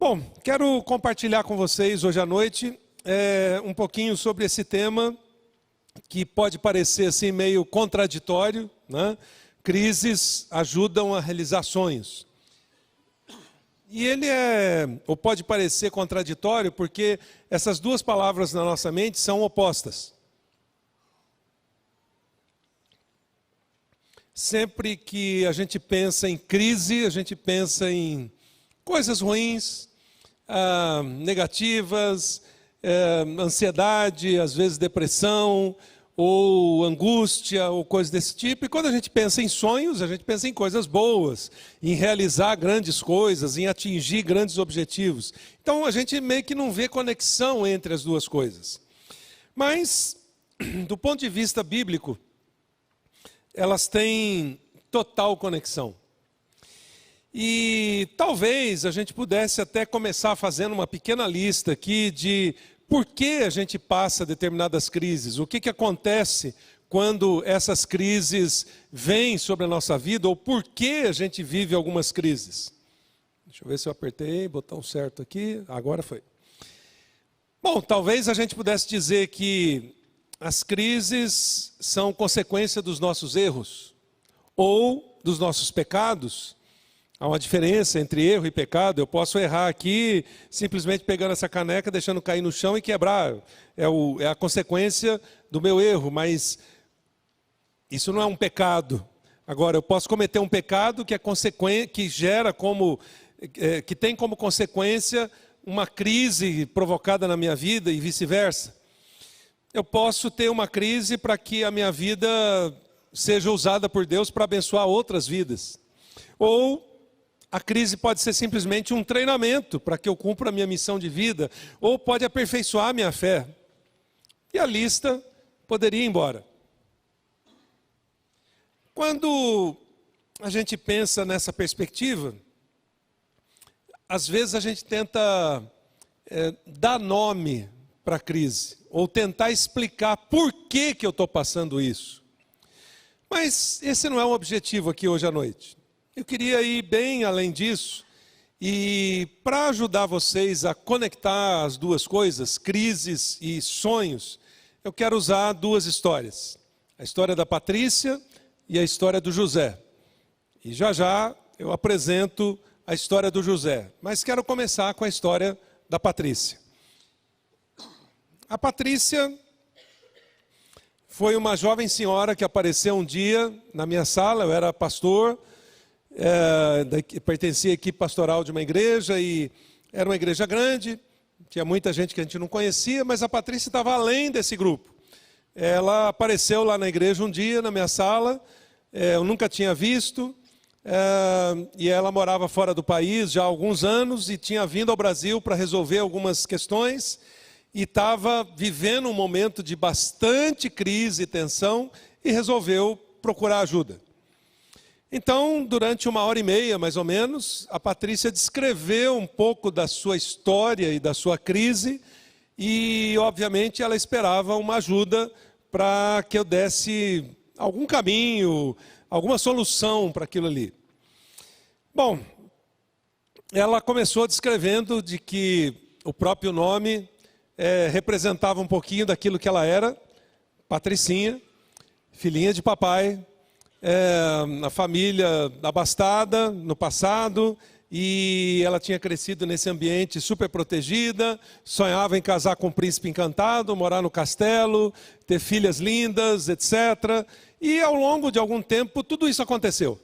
Bom, quero compartilhar com vocês hoje à noite um pouquinho sobre esse tema que pode parecer assim meio contraditório, né? Crises ajudam a realizar sonhos. E ele ou pode parecer contraditório porque essas duas palavras na nossa mente são opostas. Sempre que a gente pensa em crise, a gente pensa em coisas ruins, negativas, ansiedade, às vezes depressão, ou angústia, ou coisas desse tipo. E quando a gente pensa em sonhos, a gente pensa em coisas boas, em realizar grandes coisas, em atingir grandes objetivos. Então a gente meio que não vê conexão entre as duas coisas. Mas, do ponto de vista bíblico, elas têm total conexão. E talvez a gente pudesse até começar fazendo uma pequena lista aqui de por que a gente passa determinadas crises, o que acontece quando essas crises vêm sobre a nossa vida, ou por que a gente vive algumas crises. Deixa eu ver se eu apertei o botão certo aqui, agora foi. Bom, talvez a gente pudesse dizer que as crises são consequência dos nossos erros, ou dos nossos pecados. Há uma diferença entre erro e pecado. Eu posso errar aqui, simplesmente pegando essa caneca, deixando cair no chão e quebrar. É a consequência do meu erro, mas isso não é um pecado. Agora, eu posso cometer um pecado que que tem como consequência uma crise provocada na minha vida e vice-versa. Eu posso ter uma crise para que a minha vida seja usada por Deus para abençoar outras vidas. Ou a crise pode ser simplesmente um treinamento para que eu cumpra a minha missão de vida, ou pode aperfeiçoar a minha fé. E a lista poderia ir embora. Quando a gente pensa nessa perspectiva, às vezes a gente tenta dar nome para a crise, ou tentar explicar por que eu estou passando isso. Mas esse não é o objetivo aqui hoje à noite. Eu queria ir bem além disso, e para ajudar vocês a conectar as duas coisas, crises e sonhos, eu quero usar duas histórias. A história da Patrícia e a história do José. E já já eu apresento a história do José, mas quero começar com a história da Patrícia. A Patrícia foi uma jovem senhora que apareceu um dia na minha sala. Eu era pastor, pertencia à equipe pastoral de uma igreja, e era uma igreja grande, tinha muita gente que a gente não conhecia, mas a Patrícia estava além desse grupo. Ela apareceu lá na igreja um dia, na minha sala, eu nunca tinha visto, e ela morava fora do país já há alguns anos, e tinha vindo ao Brasil para resolver algumas questões, e estava vivendo um momento de bastante crise e tensão, e resolveu procurar ajuda. Então, durante 1h30, mais ou menos, a Patrícia descreveu um pouco da sua história e da sua crise, e, obviamente, ela esperava uma ajuda para que eu desse algum caminho, alguma solução para aquilo ali. Bom, ela começou descrevendo de que o próprio nome representava um pouquinho daquilo que ela era, Patricinha, filhinha de papai, a família abastada no passado, e ela tinha crescido nesse ambiente super protegida, sonhava em casar com um príncipe encantado, morar no castelo, ter filhas lindas, etc. E ao longo de algum tempo tudo isso aconteceu.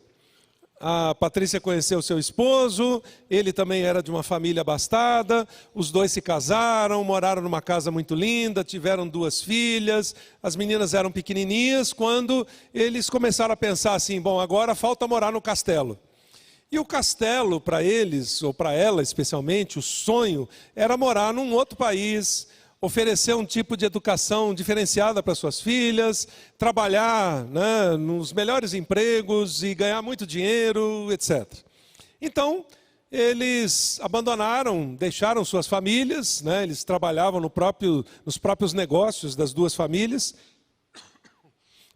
A Patrícia conheceu seu esposo, ele também era de uma família abastada, os dois se casaram, moraram numa casa muito linda, tiveram 2 filhas, as meninas eram pequenininhas, quando eles começaram a pensar assim, bom, agora falta morar no castelo. E o castelo, para eles, ou para ela especialmente, o sonho era morar num outro país, oferecer um tipo de educação diferenciada para suas filhas, trabalhar, né, nos melhores empregos e ganhar muito dinheiro, etc. Então, eles abandonaram, deixaram suas famílias, né, eles trabalhavam nos próprios negócios das 2 famílias,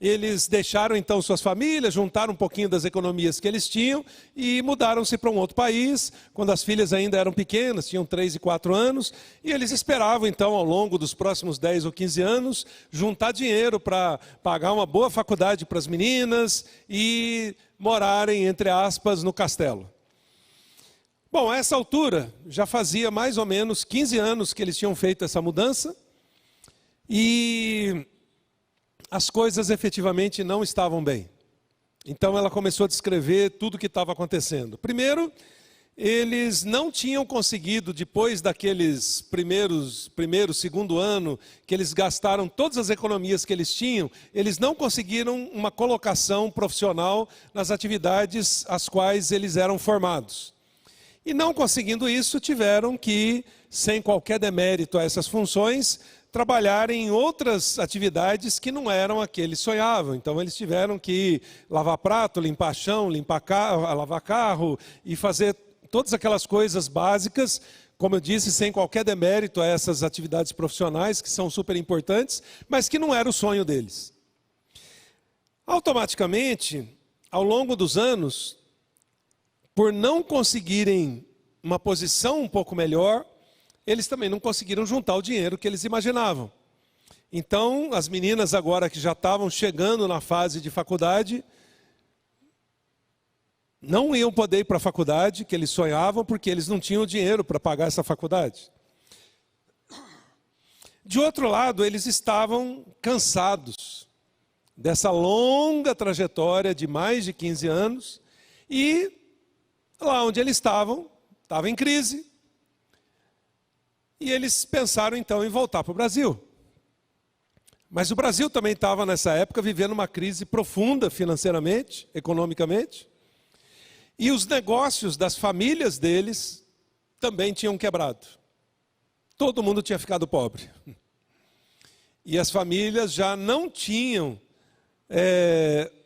Eles deixaram então suas famílias, juntaram um pouquinho das economias que eles tinham e mudaram-se para um outro país, quando as filhas ainda eram pequenas, tinham 3 e 4 anos, e eles esperavam então ao longo dos próximos 10 ou 15 anos juntar dinheiro para pagar uma boa faculdade para as meninas e morarem, entre aspas, no castelo. Bom, a essa altura já fazia mais ou menos 15 anos que eles tinham feito essa mudança e as coisas efetivamente não estavam bem. Então ela começou a descrever tudo o que estava acontecendo. Primeiro, eles não tinham conseguido, depois daqueles segundo ano, que eles gastaram todas as economias que eles tinham, eles não conseguiram uma colocação profissional nas atividades às quais eles eram formados. E não conseguindo isso, tiveram que, sem qualquer demérito a essas funções, trabalhar em outras atividades que não eram a que eles sonhavam. Então eles tiveram que lavar prato, limpar chão, limpar carro, lavar carro e fazer todas aquelas coisas básicas, como eu disse, sem qualquer demérito a essas atividades profissionais que são super importantes, mas que não era o sonho deles. Automaticamente, ao longo dos anos, por não conseguirem uma posição um pouco melhor, eles também não conseguiram juntar o dinheiro que eles imaginavam. Então, as meninas agora que já estavam chegando na fase de faculdade, não iam poder ir para a faculdade que eles sonhavam, porque eles não tinham dinheiro para pagar essa faculdade. De outro lado, eles estavam cansados dessa longa trajetória de mais de 15 anos, e lá onde eles estavam, estava em crise. E eles pensaram então em voltar para o Brasil. Mas o Brasil também estava nessa época vivendo uma crise profunda financeiramente, economicamente. E os negócios das famílias deles também tinham quebrado. Todo mundo tinha ficado pobre. E as famílias já não tinham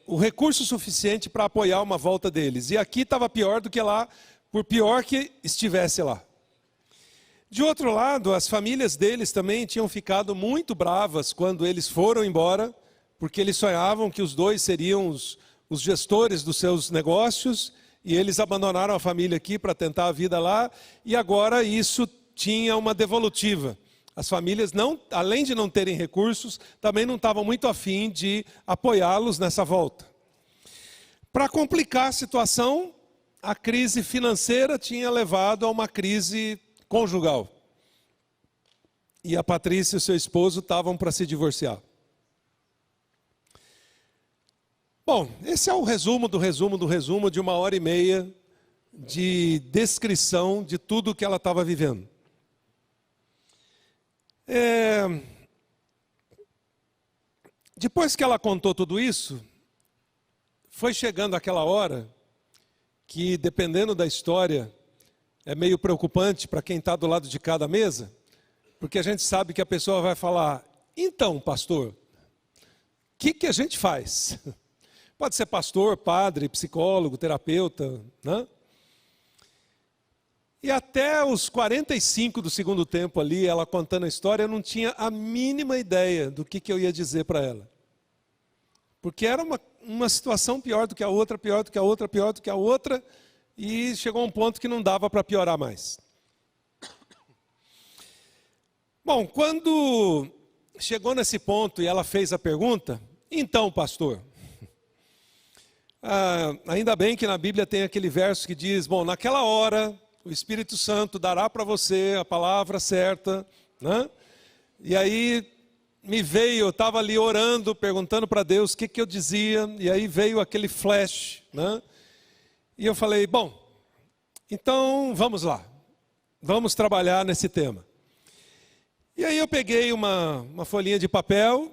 o recurso suficiente para apoiar uma volta deles. E aqui estava pior do que lá, por pior que estivesse lá. De outro lado, as famílias deles também tinham ficado muito bravas quando eles foram embora, porque eles sonhavam que os dois seriam os gestores dos seus negócios, e eles abandonaram a família aqui para tentar a vida lá, e agora isso tinha uma devolutiva. As famílias, além de não terem recursos, também não estavam muito afim de apoiá-los nessa volta. Para complicar a situação, a crise financeira tinha levado a uma crise conjugal. E a Patrícia e o seu esposo estavam para se divorciar. Bom, esse é o resumo do resumo do resumo de 1h30 de descrição de tudo o que ela estava vivendo. Depois que ela contou tudo isso, foi chegando aquela hora que, dependendo da história, é meio preocupante para quem está do lado de cada mesa, porque a gente sabe que a pessoa vai falar: então, pastor, o que a gente faz? Pode ser pastor, padre, psicólogo, terapeuta, né? E até os 45 do segundo tempo ali, ela contando a história, eu não tinha a mínima ideia do que eu ia dizer para ela. Porque era uma situação pior do que a outra, pior do que a outra, pior do que a outra, e chegou a um ponto que não dava para piorar mais. Bom, quando chegou nesse ponto e ela fez a pergunta: então, pastor, ainda bem que na Bíblia tem aquele verso que diz: bom, naquela hora o Espírito Santo dará para você a palavra certa, né? E aí me veio, eu estava ali orando, perguntando para Deus o que eu dizia, e aí veio aquele flash, né? E eu falei: bom, então vamos lá, vamos trabalhar nesse tema. E aí eu peguei uma folhinha de papel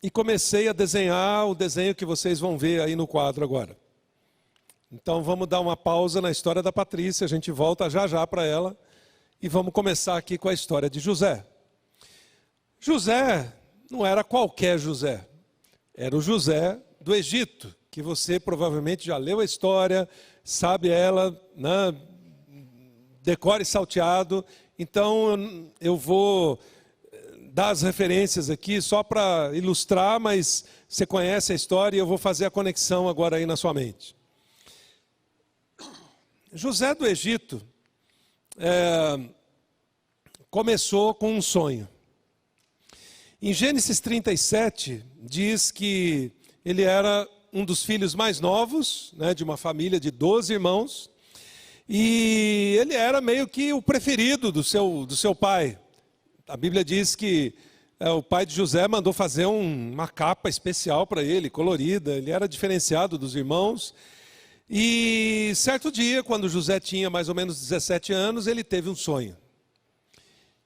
e comecei a desenhar o desenho que vocês vão ver aí no quadro agora. Então vamos dar uma pausa na história da Patrícia, a gente volta já já para ela, e vamos começar aqui com a história de José. José não era qualquer José, era o José do Egito, que você provavelmente já leu a história, sabe ela, né, decore salteado. Então eu vou dar as referências aqui só para ilustrar, mas você conhece a história e eu vou fazer a conexão agora aí na sua mente. José do Egito começou com um sonho. Em Gênesis 37, diz que ele era um dos filhos mais novos, né, de uma família de 12 irmãos, e ele era meio que o preferido do seu pai. A Bíblia diz que o pai de José mandou fazer uma capa especial para ele, colorida, ele era diferenciado dos irmãos. E certo dia, quando José tinha mais ou menos 17 anos, ele teve um sonho.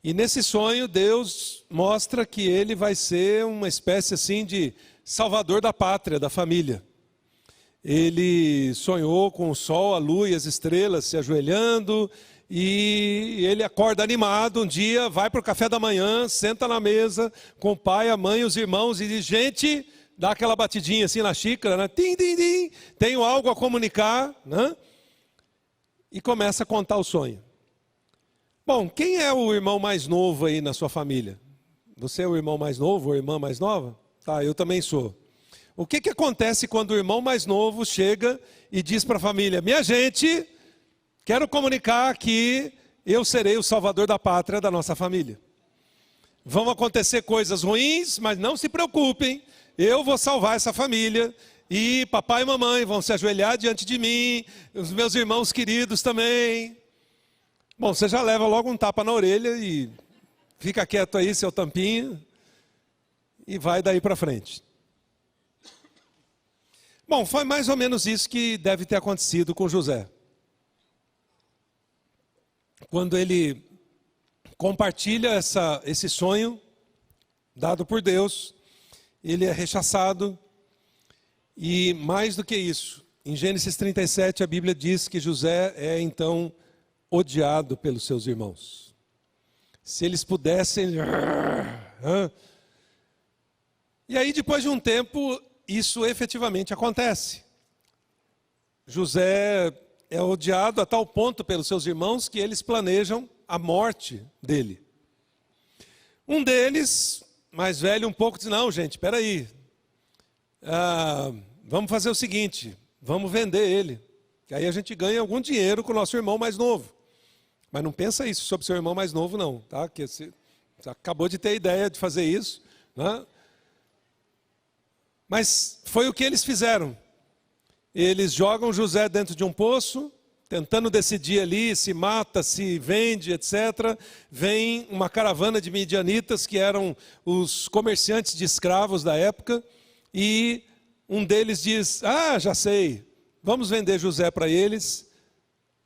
E nesse sonho, Deus mostra que ele vai ser uma espécie assim de salvador da pátria, da família. Ele sonhou com o sol, a lua e as estrelas se ajoelhando, e ele acorda animado um dia, vai para o café da manhã, senta na mesa com o pai, a mãe e os irmãos e diz: gente, dá aquela batidinha assim na xícara, né? Tim, tim, tim, tenho algo a comunicar, né? E começa a contar o sonho. Bom, quem é o irmão mais novo aí na sua família? Você é o irmão mais novo ou a irmã mais nova? Tá, eu também sou. O que acontece quando o irmão mais novo chega e diz para a família: minha gente, quero comunicar que eu serei o salvador da pátria da nossa família. Vão acontecer coisas ruins, mas não se preocupem, eu vou salvar essa família. E papai e mamãe vão se ajoelhar diante de mim, os meus irmãos queridos também. Bom, você já leva logo um tapa na orelha e fica quieto aí, seu tampinha, e vai daí para frente. Bom, foi mais ou menos isso que deve ter acontecido com José. Quando ele compartilha esse sonho dado por Deus, ele é rechaçado. E mais do que isso, em Gênesis 37 a Bíblia diz que José é então odiado pelos seus irmãos. Se eles pudessem... E aí depois de um tempo, isso efetivamente acontece. José é odiado a tal ponto pelos seus irmãos que eles planejam a morte dele. Um deles, mais velho um pouco, diz: não, gente, espera aí. Vamos fazer o seguinte, vamos vender ele, que aí a gente ganha algum dinheiro com o nosso irmão mais novo. Mas não pensa isso sobre seu irmão mais novo não, tá? Que você acabou de ter a ideia de fazer isso, né? Mas foi o que eles fizeram. Eles jogam José dentro de um poço, tentando decidir ali se mata, se vende, etc. Vem uma caravana de midianitas, que eram os comerciantes de escravos da época, e um deles diz: já sei, vamos vender José para eles,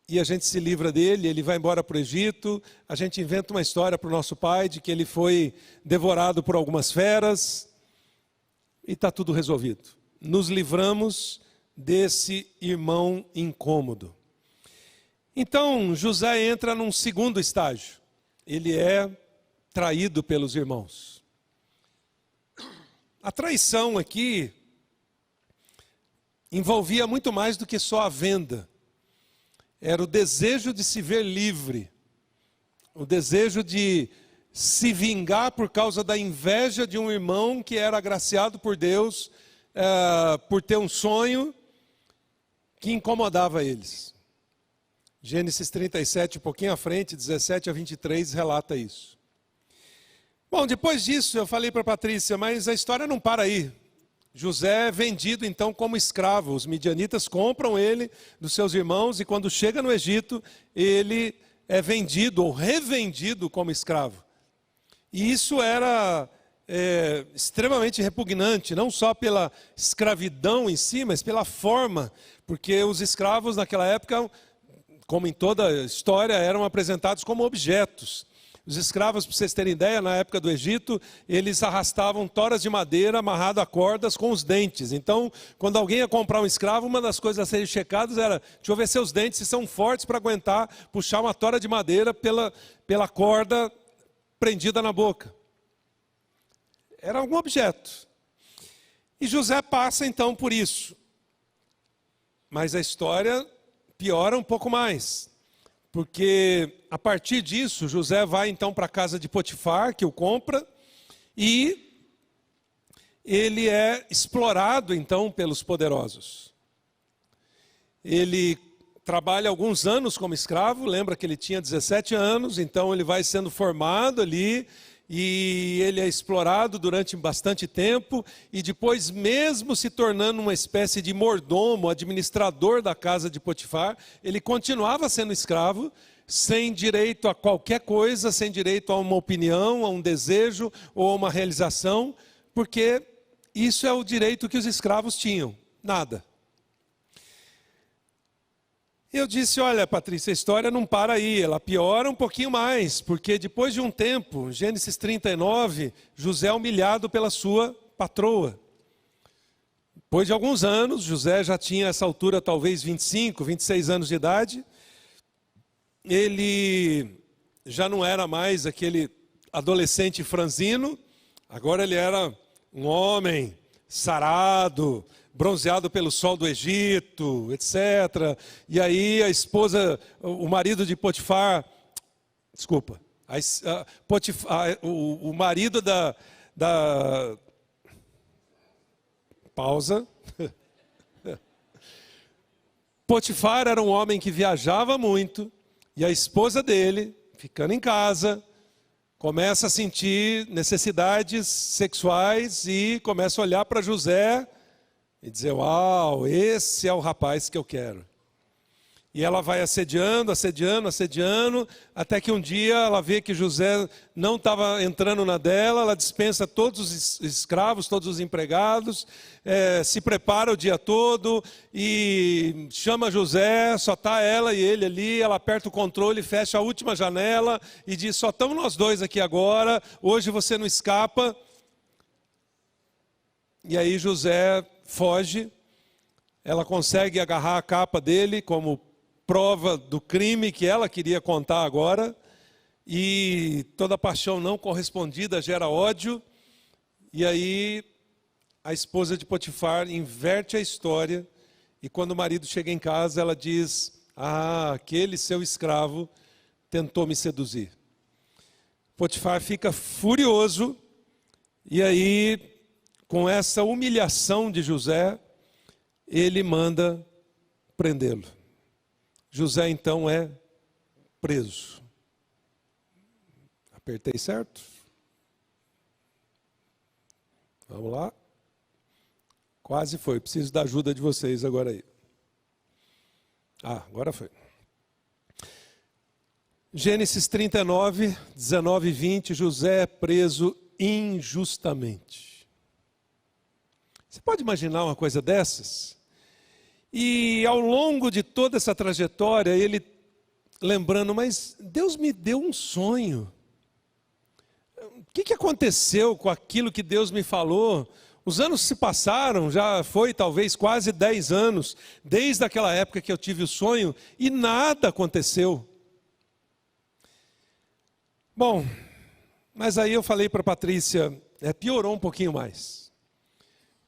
e a gente se livra dele, ele vai embora para o Egito, a gente inventa uma história para o nosso pai, de que ele foi devorado por algumas feras, e está tudo resolvido. Nos livramos desse irmão incômodo. Então, José entra num segundo estágio. Ele é traído pelos irmãos. A traição aqui envolvia muito mais do que só a venda. Era o desejo de se ver livre. O desejo de se vingar por causa da inveja de um irmão que era agraciado por Deus, por ter um sonho que incomodava eles. Gênesis 37, um pouquinho à frente, 17 a 23, relata isso. Bom, depois disso eu falei para a Patrícia, mas a história não para aí. José é vendido então como escravo. Os midianitas compram ele dos seus irmãos e quando chega no Egito, ele é vendido ou revendido como escravo. E isso era extremamente repugnante, não só pela escravidão em si, mas pela forma, porque os escravos naquela época, como em toda a história, eram apresentados como objetos. Os escravos, para vocês terem ideia, na época do Egito, eles arrastavam toras de madeira amarrado a cordas com os dentes. Então, quando alguém ia comprar um escravo, uma das coisas a serem checadas era: deixa eu ver seus dentes se são fortes para aguentar puxar uma tora de madeira pela corda prendida na boca. Era algum objeto. E José passa então por isso. Mas a história piora um pouco mais. Porque a partir disso, José vai então para a casa de Potifar, que o compra, E ele é explorado, então, pelos poderosos. Ele trabalha alguns anos como escravo, lembra que ele tinha 17 anos, então ele vai sendo formado ali, e ele é explorado durante bastante tempo, e depois, mesmo se tornando uma espécie de mordomo, administrador da casa de Potifar, ele continuava sendo escravo, sem direito a qualquer coisa, sem direito a uma opinião, a um desejo ou a uma realização, porque isso é o direito que os escravos tinham, nada. Eu disse, olha, Patrícia, a história não para aí, ela piora um pouquinho mais, porque depois de um tempo, Gênesis 39, José é humilhado pela sua patroa. Depois de alguns anos, José já tinha essa altura talvez 25, 26 anos de idade, ele já não era mais aquele adolescente franzino, agora ele era um homem sarado, bronzeado pelo sol do Egito, etc. E aí a esposa, o marido de Potifar, desculpa, o marido da pausa. Potifar era um homem que viajava muito, e a esposa dele, ficando em casa, começa a sentir necessidades sexuais e começa a olhar para José e dizer, uau, esse é o rapaz que eu quero. E ela vai assediando, até que um dia ela vê que José não estava entrando na dela, ela dispensa todos os escravos, todos os empregados, se prepara o dia todo e chama José, só está ela e ele ali, ela aperta o controle, fecha a última janela e diz, só estamos nós dois aqui agora, hoje você não escapa. E aí José foge, ela consegue agarrar a capa dele como prova do crime que ela queria contar agora, e toda paixão não correspondida gera ódio, e aí a esposa de Potifar inverte a história, e quando o marido chega em casa, ela diz, aquele seu escravo tentou me seduzir. Potifar fica furioso, e aí, com essa humilhação de José, ele manda prendê-lo. José então é preso. Apertei certo? Vamos lá. Quase foi. Preciso da ajuda de vocês agora aí. Agora foi. Gênesis 39, 19 e 20. José é preso injustamente. Você pode imaginar uma coisa dessas? E ao longo de toda essa trajetória, ele lembrando, mas Deus me deu um sonho. O que aconteceu com aquilo que Deus me falou? Os anos se passaram, já foi talvez quase 10 anos, desde aquela época que eu tive o sonho, e nada aconteceu. Bom, mas aí eu falei para a Patrícia, piorou um pouquinho mais.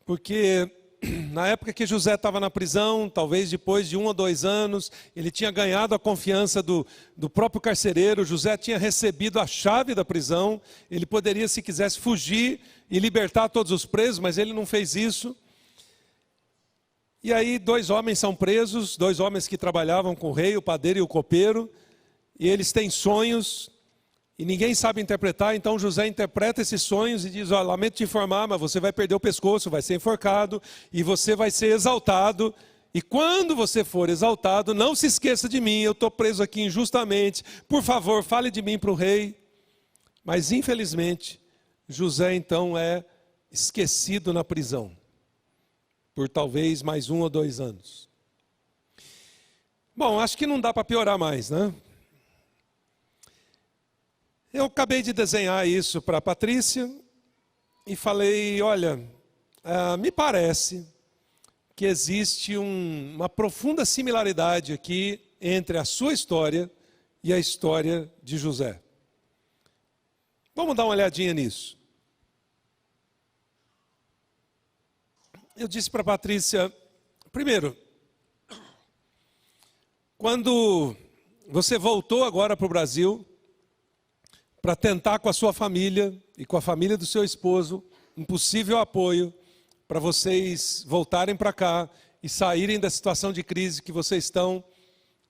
Porque na época que José estava na prisão, talvez depois de 1 ou 2 anos, ele tinha ganhado a confiança do próprio carcereiro, José tinha recebido a chave da prisão, ele poderia, se quisesse, fugir e libertar todos os presos, mas ele não fez isso. E aí 2 homens são presos, 2 homens que trabalhavam com o rei, o padeiro e o copeiro, e eles têm sonhos, e ninguém sabe interpretar, então José interpreta esses sonhos e diz, lamento te informar, mas você vai perder o pescoço, vai ser enforcado, e você vai ser exaltado, e quando você for exaltado, não se esqueça de mim, eu estou preso aqui injustamente, por favor, fale de mim para o rei. Mas infelizmente, José então é esquecido na prisão, por talvez mais 1 ou 2 anos. Bom, acho que não dá para piorar mais, né? Eu acabei de desenhar isso para a Patrícia e falei, olha, me parece que existe uma profunda similaridade aqui entre a sua história e a história de José. Vamos dar uma olhadinha nisso. Eu disse para a Patrícia, primeiro, quando você voltou agora para o Brasil, para tentar com a sua família e com a família do seu esposo um possível apoio para vocês voltarem para cá e saírem da situação de crise que vocês estão.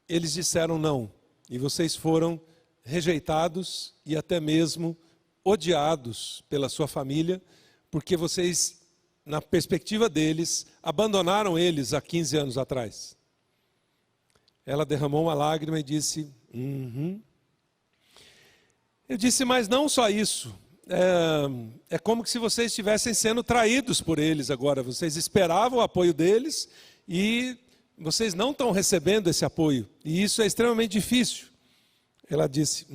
Eles disseram não, e vocês foram rejeitados e até mesmo odiados pela sua família, porque vocês, na perspectiva deles, abandonaram eles há 15 anos atrás. Ela derramou uma lágrima e disse, Eu disse, mas não só isso. É como se vocês estivessem sendo traídos por eles agora. Vocês esperavam o apoio deles e vocês não estão recebendo esse apoio. E isso é extremamente difícil. Ela disse,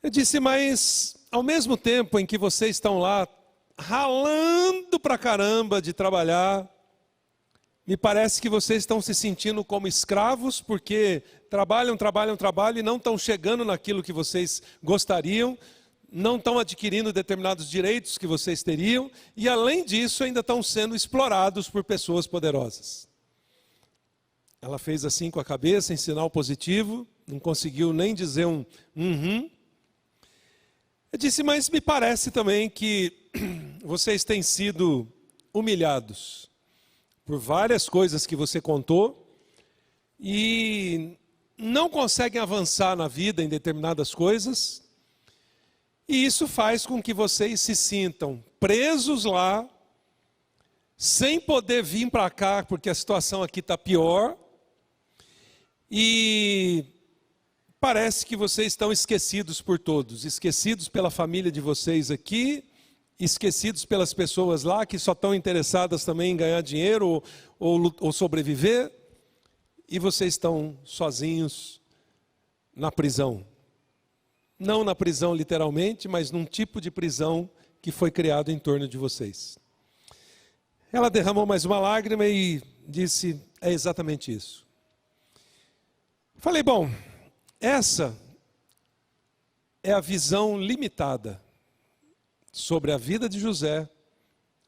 Eu disse, mas ao mesmo tempo em que vocês estão lá ralando pra caramba de trabalhar, me parece que vocês estão se sentindo como escravos, porque trabalham e não estão chegando naquilo que vocês gostariam, não estão adquirindo determinados direitos que vocês teriam, e além disso ainda estão sendo explorados por pessoas poderosas. Ela fez assim com a cabeça, em sinal positivo, não conseguiu nem dizer um Eu disse, mas me parece também que vocês têm sido humilhados por várias coisas que você contou e não conseguem avançar na vida em determinadas coisas, e isso faz com que vocês se sintam presos lá, sem poder vir para cá, porque a situação aqui está pior, e parece que vocês estão esquecidos por todos, esquecidos pela família de vocês aqui, esquecidos pelas pessoas lá que só estão interessadas também em ganhar dinheiro ou sobreviver, e vocês estão sozinhos na prisão. Não na prisão literalmente, mas num tipo de prisão que foi criado em torno de vocês. Ela derramou mais uma lágrima e disse, é exatamente isso. Falei, bom, essa é a visão limitada sobre a vida de José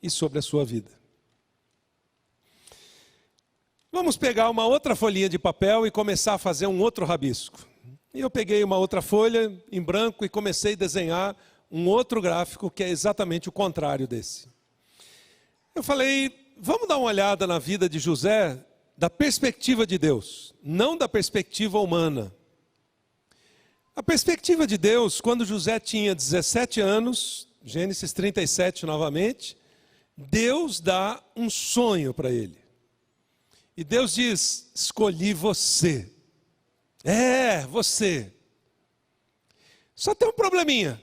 e sobre a sua vida. Vamos pegar uma outra folhinha de papel e começar a fazer um outro rabisco. E eu peguei uma outra folha em branco e comecei a desenhar um outro gráfico que é exatamente o contrário desse. Eu falei, vamos dar uma olhada na vida de José da perspectiva de Deus, não da perspectiva humana. A perspectiva de Deus, quando José tinha 17 anos, Gênesis 37 novamente, Deus dá um sonho para ele. E Deus diz, escolhi você. Você. Só tem um probleminha.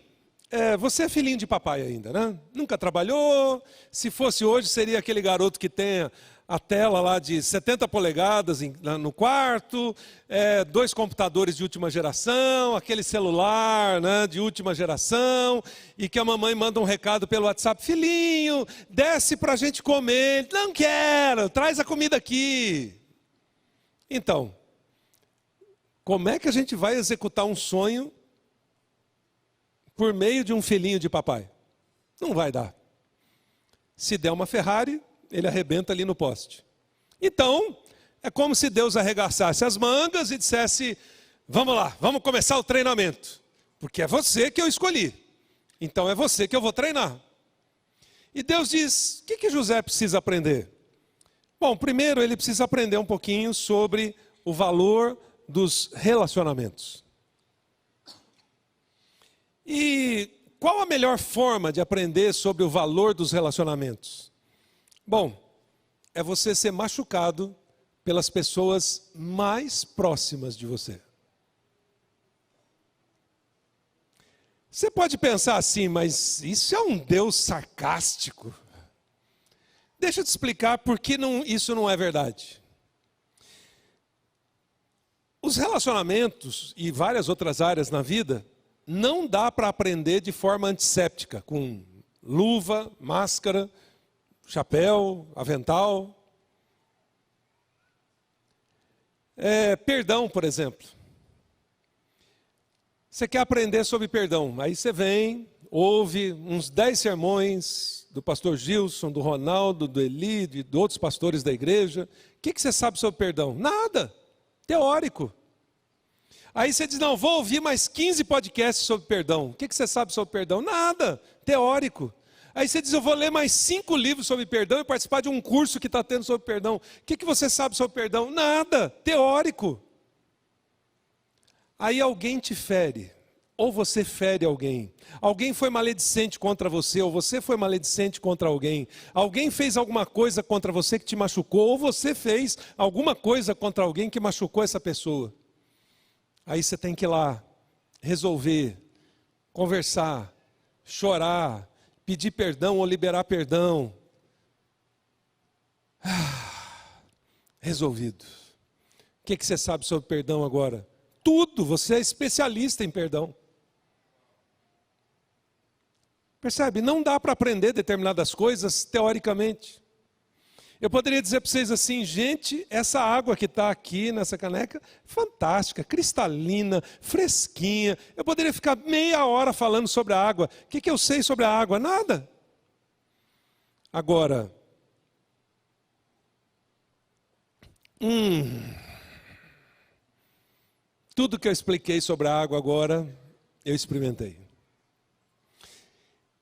Você é filhinho de papai ainda, né? Nunca trabalhou. Se fosse hoje, seria aquele garoto que tem a tela lá de 70 polegadas no quarto, 2 computadores de última geração, aquele celular, né, de última geração, e que a mamãe manda um recado pelo WhatsApp, filhinho, desce para a gente comer. Não quero, traz a comida aqui. Então, como é que a gente vai executar um sonho por meio de um filhinho de papai? Não vai dar. Se der uma Ferrari, ele arrebenta ali no poste. Então, é como se Deus arregaçasse as mangas e dissesse, vamos lá, vamos começar o treinamento. Porque é você que eu escolhi. Então é você que eu vou treinar. E Deus diz, o que José precisa aprender? Bom, primeiro ele precisa aprender um pouquinho sobre o valor dos relacionamentos. E qual a melhor forma de aprender sobre o valor dos relacionamentos? Bom, é você ser machucado pelas pessoas mais próximas de você. Você pode pensar assim, mas isso é um Deus sarcástico. Deixa eu te explicar por que isso não é verdade. Os relacionamentos e várias outras áreas na vida, não dá para aprender de forma antisséptica, com luva, máscara, chapéu, avental. Perdão, por exemplo. Você quer aprender sobre perdão, aí você vem, ouve uns 10 sermões do pastor Gilson, do Ronaldo, do Eli, de outros pastores da igreja. O que você sabe sobre perdão? Nada, teórico. Aí você diz, não, vou ouvir mais 15 podcasts sobre perdão. O que você sabe sobre perdão? Nada, teórico. Aí você diz, eu vou ler mais 5 livros sobre perdão e participar de um curso que está tendo sobre perdão. O que você sabe sobre perdão? Nada, teórico. Aí alguém te fere, ou você fere alguém. Alguém foi maledicente contra você, ou você foi maledicente contra alguém. Alguém fez alguma coisa contra você que te machucou, ou você fez alguma coisa contra alguém que machucou essa pessoa. Aí você tem que ir lá, resolver, conversar, chorar, pedir perdão ou liberar perdão. Resolvido. O que você sabe sobre perdão agora? Tudo, você é especialista em perdão. Percebe? Não dá para aprender determinadas coisas teoricamente. Eu poderia dizer para vocês assim, gente, essa água que está aqui nessa caneca, fantástica, cristalina, fresquinha. Eu poderia ficar meia hora falando sobre a água. O que eu sei sobre a água? Nada. Agora, tudo que eu expliquei sobre a água agora, eu experimentei.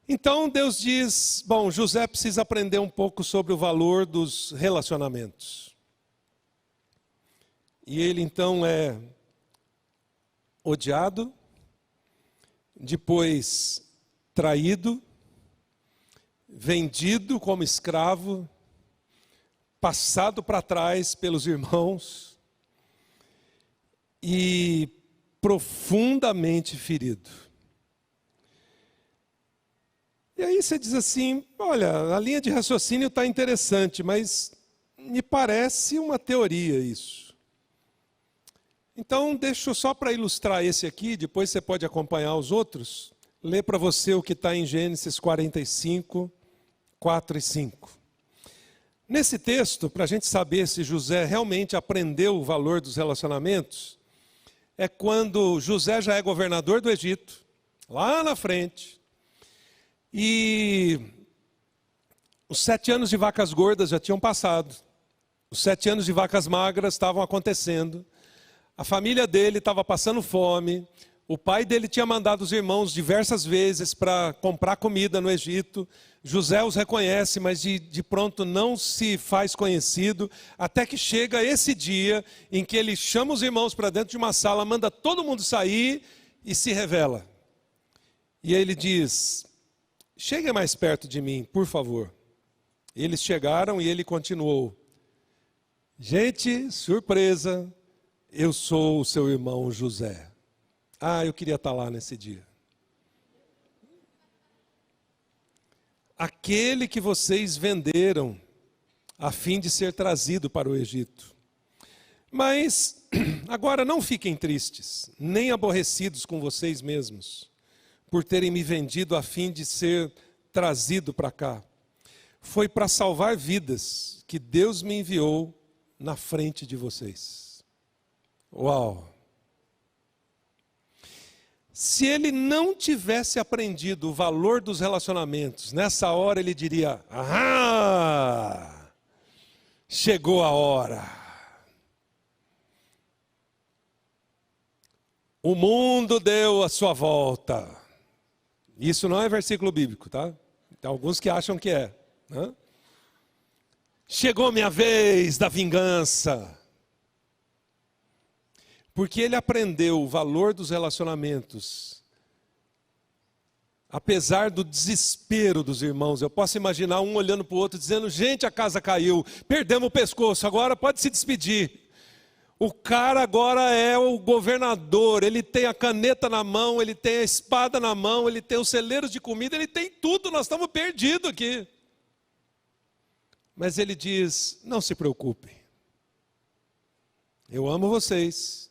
Então Deus diz, bom, José precisa aprender um pouco sobre o valor dos relacionamentos. E ele então é odiado, depois traído, vendido como escravo, passado para trás pelos irmãos e profundamente ferido. E aí você diz assim, olha, a linha de raciocínio está interessante, mas me parece uma teoria isso. Então, deixa eu só para ilustrar esse aqui, depois você pode acompanhar os outros, ler para você o que está em Gênesis 45, 4 e 5. Nesse texto, para a gente saber se José realmente aprendeu o valor dos relacionamentos, é quando José já é governador do Egito, lá na frente, e os 7 anos de vacas gordas já tinham passado. Os 7 anos de vacas magras estavam acontecendo. A família dele estava passando fome. O pai dele tinha mandado os irmãos diversas vezes para comprar comida no Egito. José os reconhece, mas de pronto não se faz conhecido. Até que chega esse dia em que ele chama os irmãos para dentro de uma sala, manda todo mundo sair e se revela. E ele diz... chegue mais perto de mim, por favor. Eles chegaram e ele continuou. Gente, surpresa, eu sou o seu irmão José. Eu queria estar lá nesse dia. Aquele que vocês venderam a fim de ser trazido para o Egito. Mas agora não fiquem tristes, nem aborrecidos com vocês mesmos, por terem me vendido a fim de ser trazido para cá. Foi para salvar vidas que Deus me enviou na frente de vocês. Uau! Se ele não tivesse aprendido o valor dos relacionamentos, nessa hora ele diria, chegou a hora. O mundo deu a sua volta. Isso não é versículo bíblico, tá? Tem alguns que acham que é. Né? Chegou minha vez da vingança. Porque ele aprendeu o valor dos relacionamentos. Apesar do desespero dos irmãos, eu posso imaginar um olhando para o outro dizendo, gente, a casa caiu, perdemos o pescoço, agora pode se despedir. O cara agora é o governador, ele tem a caneta na mão, ele tem a espada na mão, ele tem os celeiros de comida, ele tem tudo, nós estamos perdidos aqui. Mas ele diz, não se preocupem, eu amo vocês,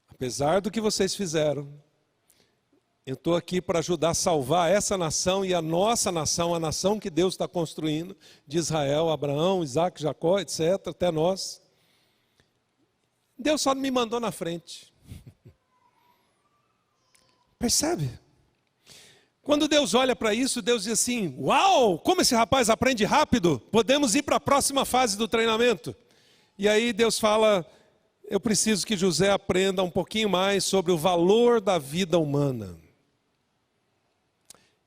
apesar do que vocês fizeram, eu estou aqui para ajudar a salvar essa nação e a nossa nação, a nação que Deus está construindo, de Israel, Abraão, Isaac, Jacó, etc., até nós. Deus só me mandou na frente. Percebe? Quando Deus olha para isso, Deus diz assim, uau, como esse rapaz aprende rápido, podemos ir para a próxima fase do treinamento. E aí Deus fala, eu preciso que José aprenda um pouquinho mais sobre o valor da vida humana.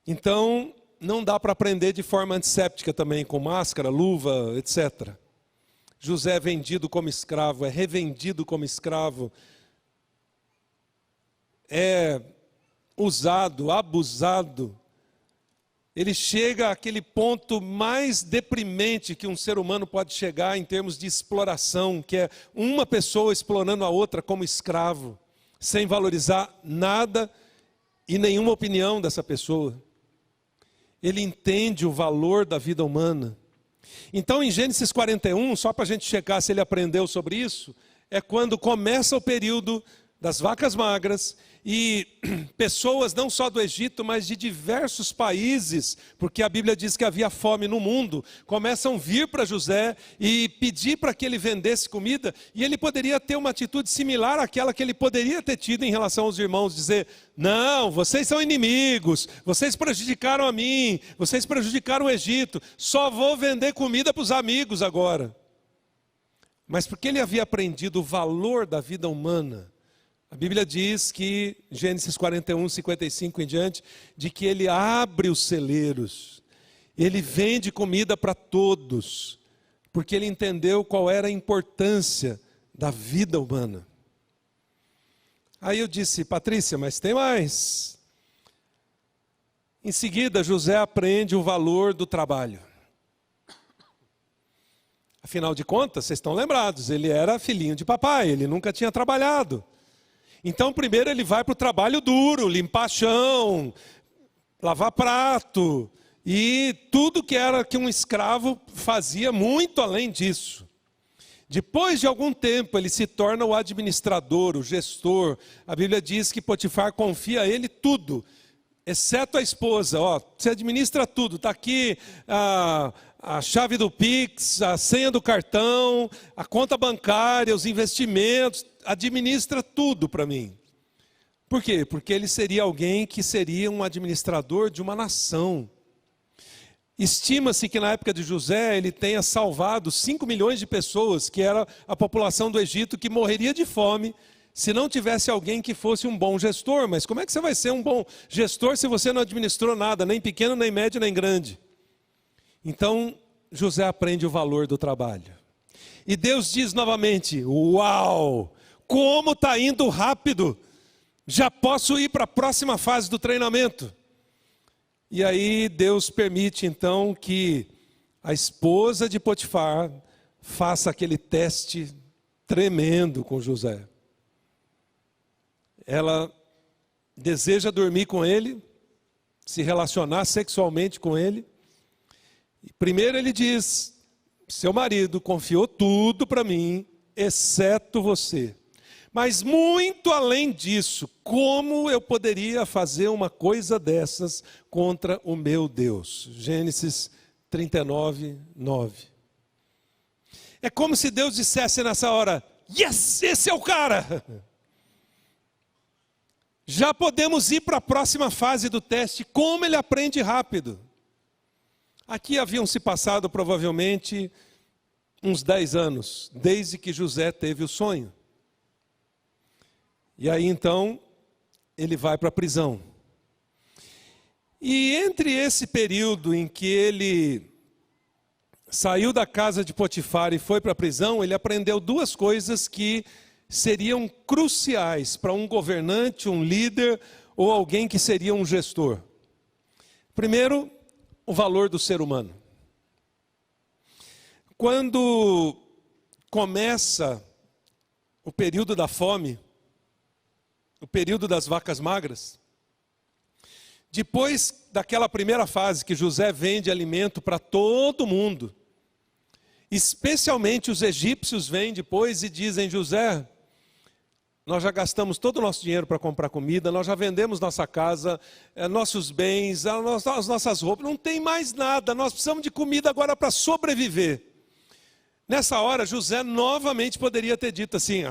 Então, não dá para aprender de forma antisséptica também, com máscara, luva, etc. José é vendido como escravo, é revendido como escravo, é usado, abusado. Ele chega àquele ponto mais deprimente que um ser humano pode chegar em termos de exploração, que é uma pessoa explorando a outra como escravo, sem valorizar nada e nenhuma opinião dessa pessoa. Ele entende o valor da vida humana. Então, em Gênesis 41, só para a gente checar se ele aprendeu sobre isso, é quando começa o período das vacas magras, e pessoas não só do Egito, mas de diversos países, porque a Bíblia diz que havia fome no mundo, começam a vir para José e pedir para que ele vendesse comida, e ele poderia ter uma atitude similar àquela que ele poderia ter tido em relação aos irmãos, dizer: não, vocês são inimigos, vocês prejudicaram a mim, vocês prejudicaram o Egito, só vou vender comida para os amigos agora. Mas porque ele havia aprendido o valor da vida humana, a Bíblia diz que, Gênesis 41, 55 em diante, de que ele abre os celeiros, ele vende comida para todos, porque ele entendeu qual era a importância da vida humana. Aí eu disse: Patrícia, mas tem mais. Em seguida, José aprende o valor do trabalho. Afinal de contas, vocês estão lembrados, ele era filhinho de papai, ele nunca tinha trabalhado. Então, primeiro ele vai para o trabalho duro, limpar chão, lavar prato, e tudo que era que um escravo fazia, muito além disso. Depois de algum tempo, ele se torna o administrador, o gestor. A Bíblia diz que Potifar confia a ele tudo, exceto a esposa. Ó, você administra tudo, está aqui a chave do Pix, a senha do cartão, a conta bancária, os investimentos, administra tudo para mim. Por quê? Porque ele seria alguém que seria um administrador de uma nação. Estima-se que na época de José ele tenha salvado 5 milhões de pessoas, que era a população do Egito, que morreria de fome se não tivesse alguém que fosse um bom gestor. Mas como é que você vai ser um bom gestor se você não administrou nada, nem pequeno, nem médio, nem grande? Então, José aprende o valor do trabalho. E Deus diz novamente: uau, como está indo rápido, já posso ir para a próxima fase do treinamento. E aí Deus permite então que a esposa de Potifar faça aquele teste tremendo com José. Ela deseja dormir com ele, se relacionar sexualmente com ele. Primeiro ele diz: seu marido confiou tudo para mim, exceto você. Mas muito além disso, como eu poderia fazer uma coisa dessas contra o meu Deus? Gênesis 39, 9. É como se Deus dissesse nessa hora: yes, esse é o cara! Já podemos ir para a próxima fase do teste. Como ele aprende rápido. Aqui haviam se passado provavelmente uns 10 anos, desde que José teve o sonho. E aí então, ele vai para a prisão. E entre esse período em que ele saiu da casa de Potifar e foi para a prisão, ele aprendeu duas coisas que seriam cruciais para um governante, um líder ou alguém que seria um gestor. Primeiro, o valor do ser humano. Quando começa o período da fome, o período das vacas magras, depois daquela primeira fase que José vende alimento para todo mundo, especialmente os egípcios vêm depois e dizem: José, nós já gastamos todo o nosso dinheiro para comprar comida, nós já vendemos nossa casa, nossos bens, as nossas roupas, não tem mais nada, nós precisamos de comida agora para sobreviver. Nessa hora, José novamente poderia ter dito assim: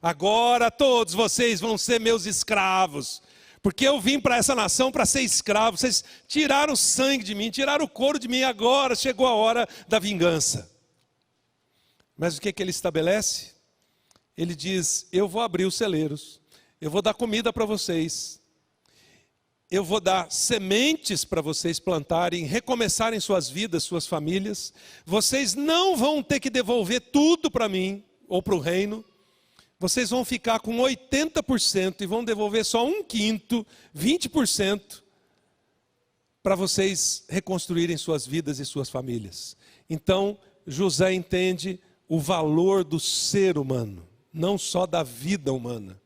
agora todos vocês vão ser meus escravos, porque eu vim para essa nação para ser escravo, vocês tiraram o sangue de mim, tiraram o couro de mim, agora chegou a hora da vingança. Mas o que ele estabelece? Ele diz: eu vou abrir os celeiros, eu vou dar comida para vocês, eu vou dar sementes para vocês plantarem, recomeçarem suas vidas, suas famílias. Vocês não vão ter que devolver tudo para mim ou para o reino. Vocês vão ficar com 80% e vão devolver só 1/5, 20%, para vocês reconstruírem suas vidas e suas famílias. Então, José entende o valor do ser humano, não só da vida humana.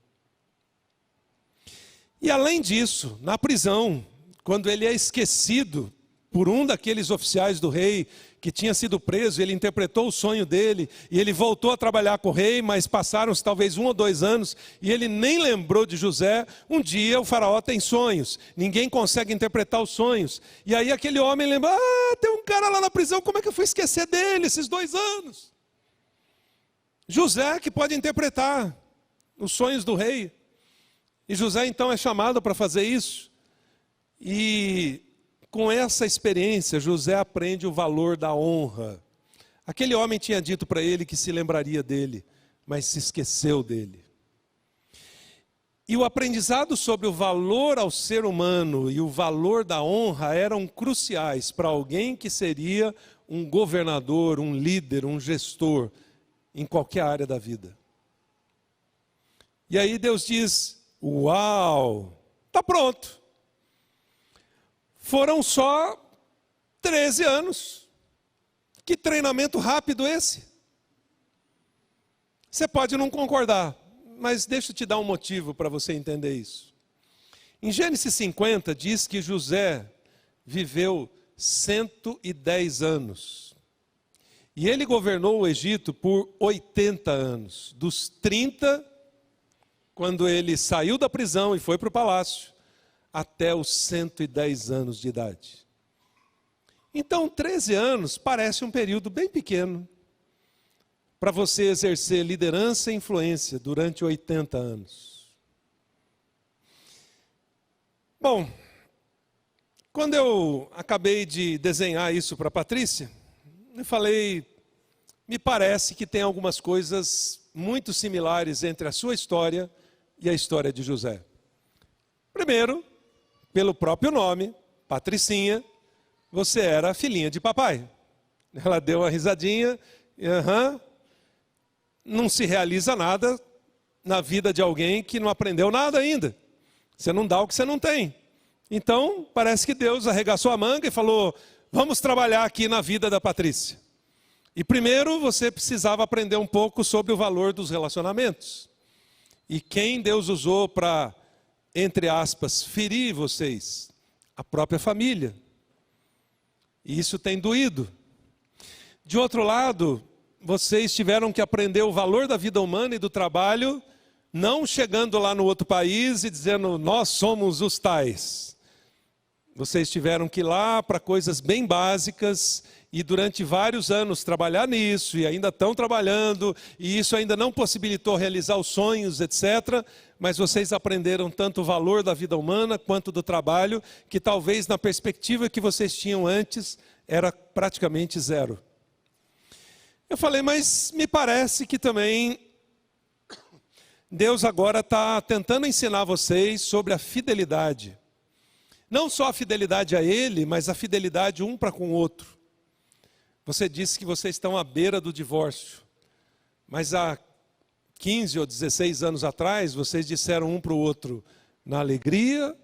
E além disso, na prisão, quando ele é esquecido por um daqueles oficiais do rei que tinha sido preso, ele interpretou o sonho dele e ele voltou a trabalhar com o rei, mas passaram-se talvez 1 ou 2 anos e ele nem lembrou de José. Um dia o faraó tem sonhos, ninguém consegue interpretar os sonhos. E aí aquele homem lembra: tem um cara lá na prisão, como é que eu fui esquecer dele esses 2 anos? José que pode interpretar os sonhos do rei. E José então é chamado para fazer isso. E com essa experiência, José aprende o valor da honra. Aquele homem tinha dito para ele que se lembraria dele, mas se esqueceu dele. E o aprendizado sobre o valor ao ser humano e o valor da honra eram cruciais para alguém que seria um governador, um líder, um gestor em qualquer área da vida. E aí Deus diz: uau, está pronto. Foram só 13 anos. Que treinamento rápido esse. Você pode não concordar, mas deixa eu te dar um motivo para você entender isso. Em Gênesis 50 diz que José viveu 110 anos. E ele governou o Egito por 80 anos. Dos 30, quando ele saiu da prisão e foi para o palácio, até os 110 anos de idade. Então, 13 anos parece um período bem pequeno para você exercer liderança e influência durante 80 anos. Bom, quando eu acabei de desenhar isso para a Patrícia, eu falei: me parece que tem algumas coisas muito similares entre a sua história e a história de José. Primeiro, pelo próprio nome, Patricinha, você era a filhinha de papai. Ela deu uma risadinha, não se realiza nada na vida de alguém que não aprendeu nada ainda. Você não dá o que você não tem. Então, parece que Deus arregaçou a manga e falou: vamos trabalhar aqui na vida da Patrícia. E primeiro você precisava aprender um pouco sobre o valor dos relacionamentos. E quem Deus usou para, entre aspas, ferir vocês? A própria família. E isso tem doído. De outro lado, vocês tiveram que aprender o valor da vida humana e do trabalho, não chegando lá no outro país e dizendo: nós somos os tais. Vocês tiveram que ir lá para coisas bem básicas e durante vários anos trabalhar nisso, e ainda estão trabalhando, e isso ainda não possibilitou realizar os sonhos, etc. Mas vocês aprenderam tanto o valor da vida humana quanto do trabalho, que talvez na perspectiva que vocês tinham antes, era praticamente zero. Eu falei: mas me parece que também Deus agora está tentando ensinar vocês sobre a fidelidade. Não só a fidelidade a Ele, mas a fidelidade um para com o outro. Você disse que vocês estão à beira do divórcio. Mas há 15 ou 16 anos atrás, vocês disseram um para o outro: na alegria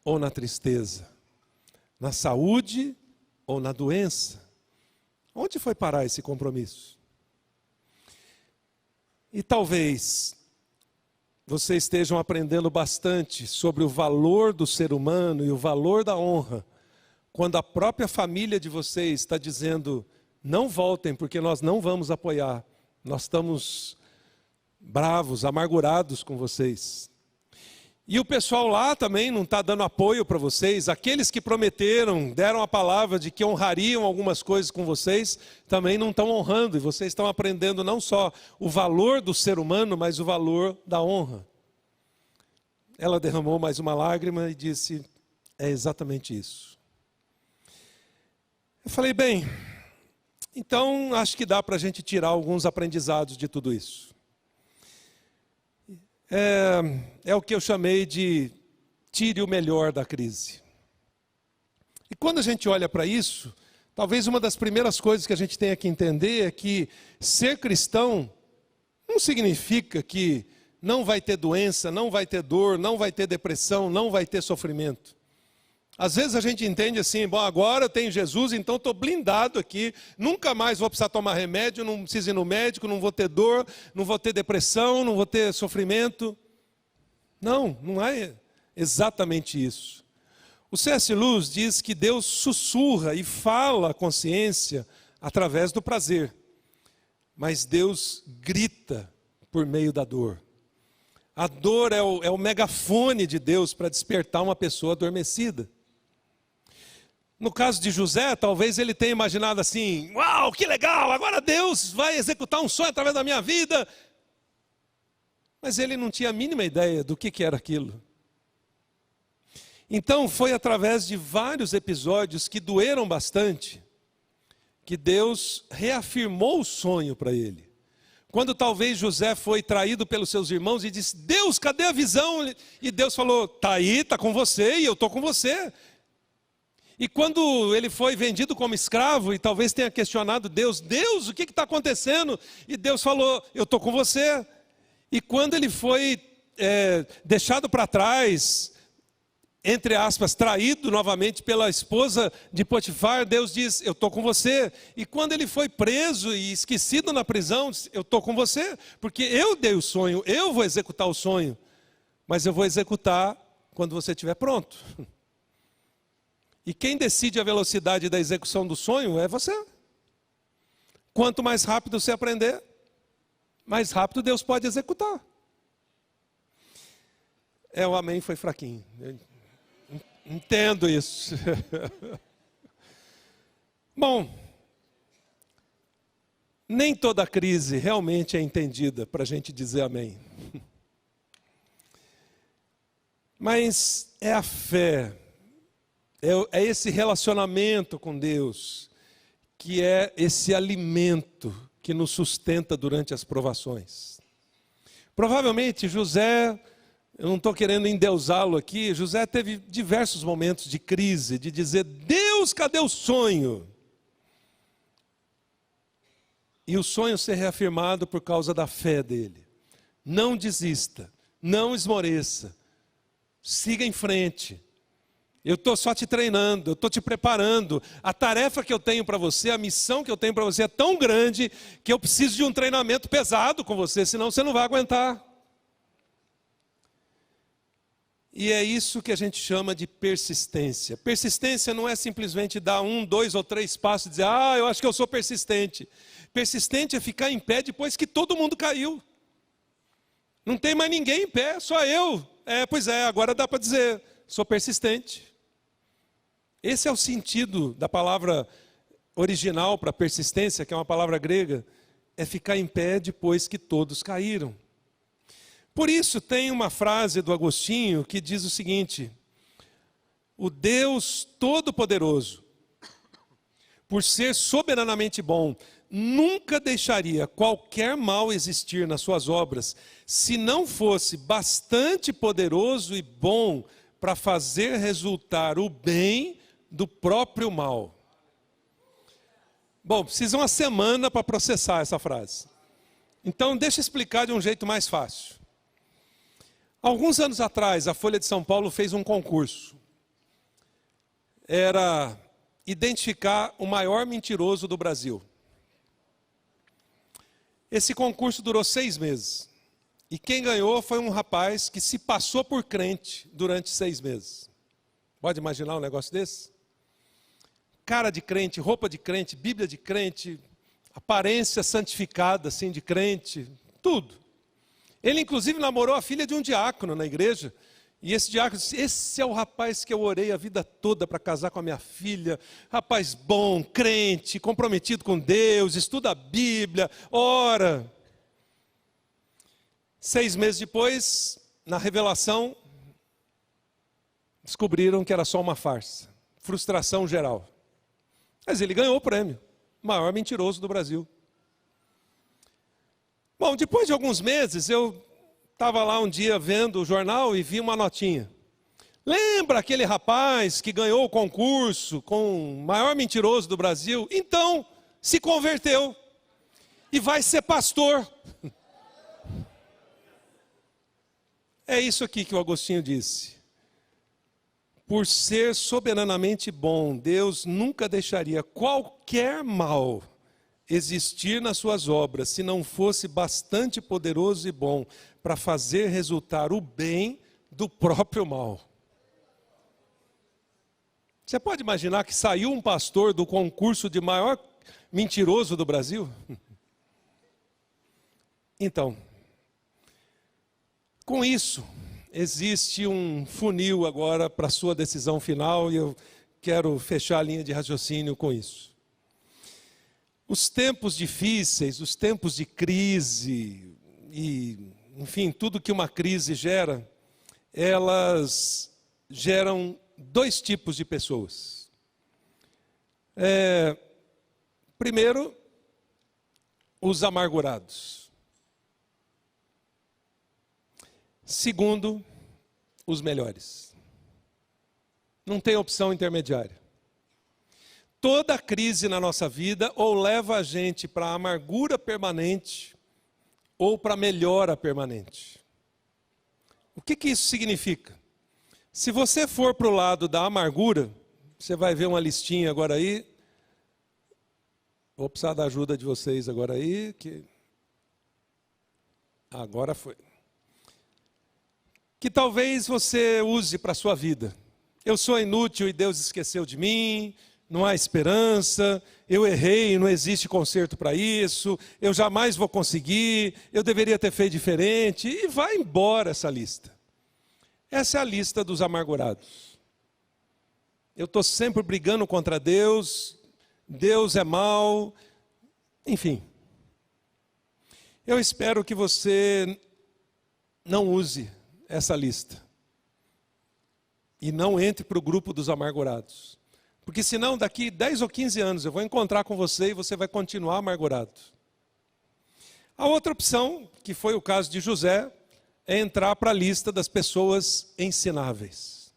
ou na tristeza? Na saúde ou na doença? Onde foi parar esse compromisso? E talvez vocês estejam aprendendo bastante sobre o valor do ser humano e o valor da honra, quando a própria família de vocês está dizendo: não voltem, porque nós não vamos apoiar. Nós estamos bravos, amargurados com vocês. E o pessoal lá também não está dando apoio para vocês. Aqueles que prometeram, deram a palavra de que honrariam algumas coisas com vocês, também não estão honrando. E vocês estão aprendendo não só o valor do ser humano, mas o valor da honra. Ela derramou mais uma lágrima e disse: é exatamente isso. Eu falei: bem, então acho que dá para a gente tirar alguns aprendizados de tudo isso. é o que eu chamei de tire o melhor da crise. E quando a gente olha para isso, talvez uma das primeiras coisas que a gente tenha que entender é que ser cristão não significa que não vai ter doença, não vai ter dor, não vai ter depressão, não vai ter sofrimento. Às vezes a gente entende assim, bom, agora eu tenho Jesus, então estou blindado aqui, nunca mais vou precisar tomar remédio, não preciso ir no médico, não vou ter dor, não vou ter depressão, não vou ter sofrimento. Não, não é exatamente isso. O C.S. Lewis diz que Deus sussurra e fala a consciência através do prazer, mas Deus grita por meio da dor. A dor é o megafone de Deus para despertar uma pessoa adormecida. No caso de José, talvez ele tenha imaginado assim, uau, que legal, agora Deus vai executar um sonho através da minha vida. Mas ele não tinha a mínima ideia do que era aquilo. Então foi através de vários episódios que doeram bastante, que Deus reafirmou o sonho para ele. Quando talvez José foi traído pelos seus irmãos e disse, Deus, cadê a visão? E Deus falou, está aí, está com você e eu estou com você. E quando ele foi vendido como escravo e talvez tenha questionado Deus, Deus, o que está acontecendo? E Deus falou, eu estou com você. E quando ele foi deixado para trás, entre aspas, traído novamente pela esposa de Potifar, Deus diz, eu estou com você. E quando ele foi preso e esquecido na prisão, disse, eu estou com você, porque eu dei o sonho, eu vou executar o sonho, mas eu vou executar quando você estiver pronto. E quem decide a velocidade da execução do sonho é você. Quanto mais rápido você aprender, mais rápido Deus pode executar. O amém foi fraquinho. Entendo isso. Bom, nem toda crise realmente é entendida para a gente dizer amém. Mas é a fé, é esse relacionamento com Deus, que é esse alimento que nos sustenta durante as provações. Provavelmente José, eu não estou querendo endeusá-lo aqui, José teve diversos momentos de crise, de dizer, Deus, cadê o sonho? E o sonho ser reafirmado por causa da fé dele. Não desista, não esmoreça, siga em frente. Eu estou só te treinando, eu estou te preparando. A tarefa que eu tenho para você, a missão que eu tenho para você é tão grande que eu preciso de um treinamento pesado com você, senão você não vai aguentar. E é isso que a gente chama de persistência. Persistência não é simplesmente dar 1, 2 ou 3 passos e dizer, eu acho que eu sou persistente. Persistente é ficar em pé depois que todo mundo caiu. Não tem mais ninguém em pé, só eu. Pois é, agora dá para dizer, sou persistente. Esse é o sentido da palavra original para persistência, que é uma palavra grega, é ficar em pé depois que todos caíram. Por isso tem uma frase do Agostinho que diz o seguinte, o Deus Todo-Poderoso, por ser soberanamente bom, nunca deixaria qualquer mal existir nas suas obras, se não fosse bastante poderoso e bom para fazer resultar o bem do próprio mal. Bom, precisa uma semana para processar essa frase. Então, deixa eu explicar de um jeito mais fácil. Alguns anos atrás, a Folha de São Paulo fez um concurso. Era identificar o maior mentiroso do Brasil. Esse concurso durou 6 meses. E quem ganhou foi um rapaz que se passou por crente durante 6 meses. Pode imaginar um negócio desse? Cara de crente, roupa de crente, Bíblia de crente, aparência santificada assim de crente, tudo. Ele inclusive namorou a filha de um diácono na igreja. E esse diácono disse, esse é o rapaz que eu orei a vida toda para casar com a minha filha. Rapaz bom, crente, comprometido com Deus, estuda a Bíblia, ora. 6 meses depois, na revelação, descobriram que era só uma farsa. Frustração geral. Mas ele ganhou o prêmio. Maior mentiroso do Brasil. Bom, depois de alguns meses, eu estava lá um dia vendo o jornal e vi uma notinha. Lembra aquele rapaz que ganhou o concurso com o maior mentiroso do Brasil? Então, se converteu e vai ser pastor. É isso aqui que o Agostinho disse. Por ser soberanamente bom, Deus nunca deixaria qualquer mal existir nas suas obras, se não fosse bastante poderoso e bom para fazer resultar o bem do próprio mal. Você pode imaginar que saiu um pastor do concurso de maior mentiroso do Brasil? Então, com isso, existe um funil agora para a sua decisão final e eu quero fechar a linha de raciocínio com isso. Os tempos difíceis, os tempos de crise e, enfim, tudo que uma crise gera, elas geram dois tipos de pessoas. Primeiro, os amargurados. Segundo, os melhores. Não tem opção intermediária. Toda crise na nossa vida ou leva a gente para a amargura permanente ou para a melhora permanente. O que isso significa? Se você for para o lado da amargura, você vai ver uma listinha agora aí. Vou precisar da ajuda de vocês agora aí. Agora foi. Que talvez você use para a sua vida. Eu sou inútil e Deus esqueceu de mim, não há esperança, eu errei e não existe conserto para isso, eu jamais vou conseguir, eu deveria ter feito diferente, e vai embora essa lista. Essa é a lista dos amargurados. Eu estou sempre brigando contra Deus, Deus é mau, enfim. Eu espero que você não use essa lista. E não entre para o grupo dos amargurados. Porque senão daqui 10 ou 15 anos eu vou encontrar com você e você vai continuar amargurado. A outra opção, que foi o caso de José, é entrar para a lista das pessoas ensináveis.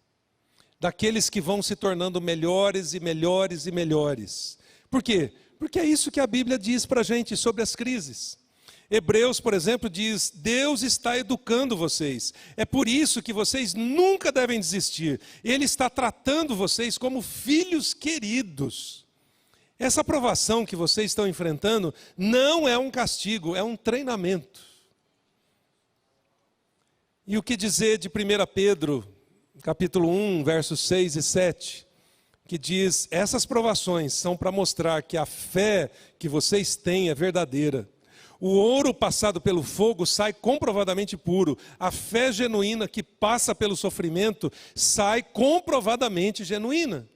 Daqueles que vão se tornando melhores e melhores e melhores. Por quê? Porque é isso que a Bíblia diz para a gente sobre as crises. Hebreus, por exemplo, diz: Deus está educando vocês. É por isso que vocês nunca devem desistir. Ele está tratando vocês como filhos queridos. Essa provação que vocês estão enfrentando não é um castigo, é um treinamento. E o que dizer de 1 Pedro, capítulo 1, versos 6 e 7, que diz: essas provações são para mostrar que a fé que vocês têm é verdadeira. O ouro passado pelo fogo sai comprovadamente puro. A fé genuína que passa pelo sofrimento sai comprovadamente genuína.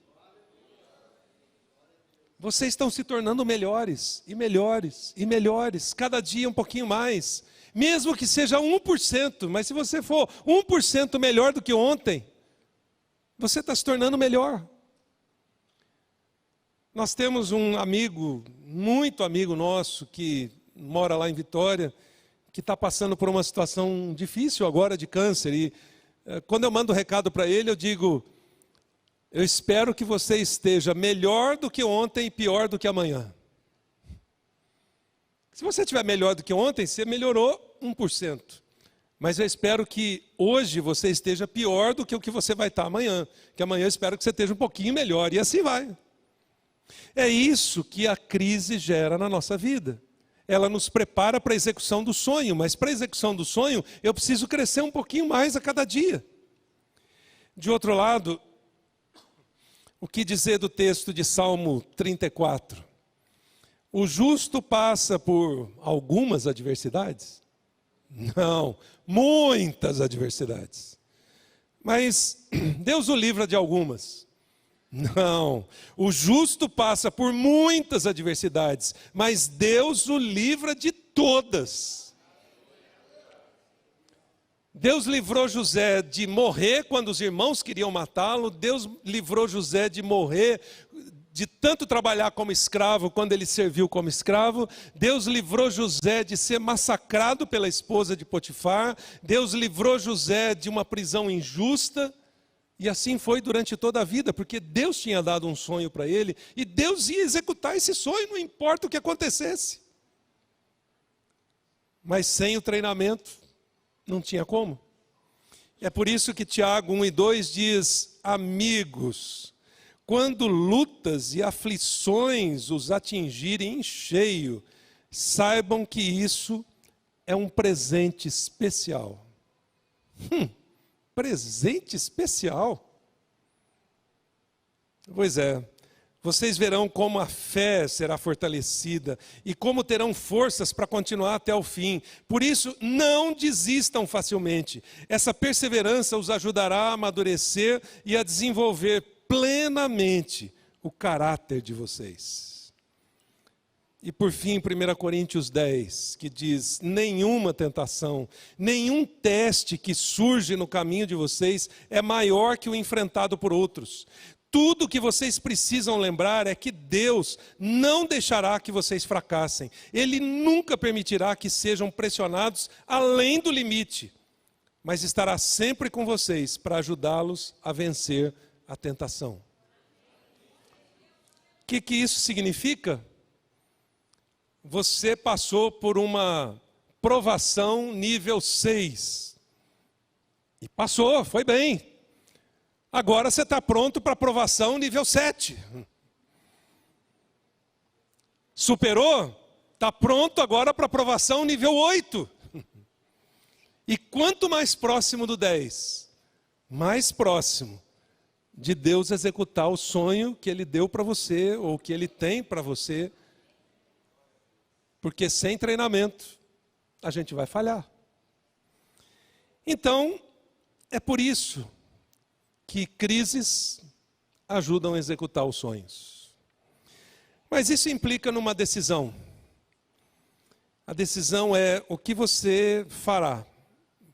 Vocês estão se tornando melhores, e melhores, e melhores, cada dia um pouquinho mais. Mesmo que seja 1%, mas se você for 1% melhor do que ontem, você está se tornando melhor. Nós temos um amigo, muito amigo nosso, que mora lá em Vitória, que está passando por uma situação difícil agora de câncer. E quando eu mando um recado para ele, eu digo: eu espero que você esteja melhor do que ontem e pior do que amanhã. Se você estiver melhor do que ontem, você melhorou 1%. Mas eu espero que hoje você esteja pior do que o que você vai estar amanhã. Que amanhã eu espero que você esteja um pouquinho melhor. E assim vai. É isso que a crise gera na nossa vida. Ela nos prepara para a execução do sonho. Mas para a execução do sonho, eu preciso crescer um pouquinho mais a cada dia. De outro lado, o que dizer do texto de Salmo 34? O justo passa por algumas adversidades? Não, muitas adversidades. Mas Deus o livra de algumas? Não, o justo passa por muitas adversidades, mas Deus o livra de todas. Deus livrou José de morrer quando os irmãos queriam matá-lo. Deus livrou José de morrer de tanto trabalhar como escravo quando ele serviu como escravo. Deus livrou José de ser massacrado pela esposa de Potifar. Deus livrou José de uma prisão injusta. E assim foi durante toda a vida, porque Deus tinha dado um sonho para ele e Deus ia executar esse sonho, não importa o que acontecesse. Mas sem o treinamento, não tinha como. É por isso que Tiago 1:2 diz: amigos, quando lutas e aflições os atingirem em cheio, saibam que isso é um presente especial. Presente especial? Pois é. Vocês verão como a fé será fortalecida e como terão forças para continuar até o fim. Por isso, não desistam facilmente. Essa perseverança os ajudará a amadurecer e a desenvolver plenamente o caráter de vocês. E por fim, 1 Coríntios 10, que diz: nenhuma tentação, nenhum teste que surge no caminho de vocês é maior que o enfrentado por outros. Tudo o que vocês precisam lembrar é que Deus não deixará que vocês fracassem. Ele nunca permitirá que sejam pressionados além do limite, mas estará sempre com vocês para ajudá-los a vencer a tentação. O que isso significa? Você passou por uma provação nível 6. E passou, foi bem. Agora você está pronto para a provação nível 7. Superou? Está pronto agora para a provação nível 8. E quanto mais próximo do 10, mais próximo de Deus executar o sonho que Ele deu para você, ou que Ele tem para você. Porque sem treinamento, a gente vai falhar. Então, é por isso que crises ajudam a executar os sonhos. Mas isso implica numa decisão. A decisão é o que você fará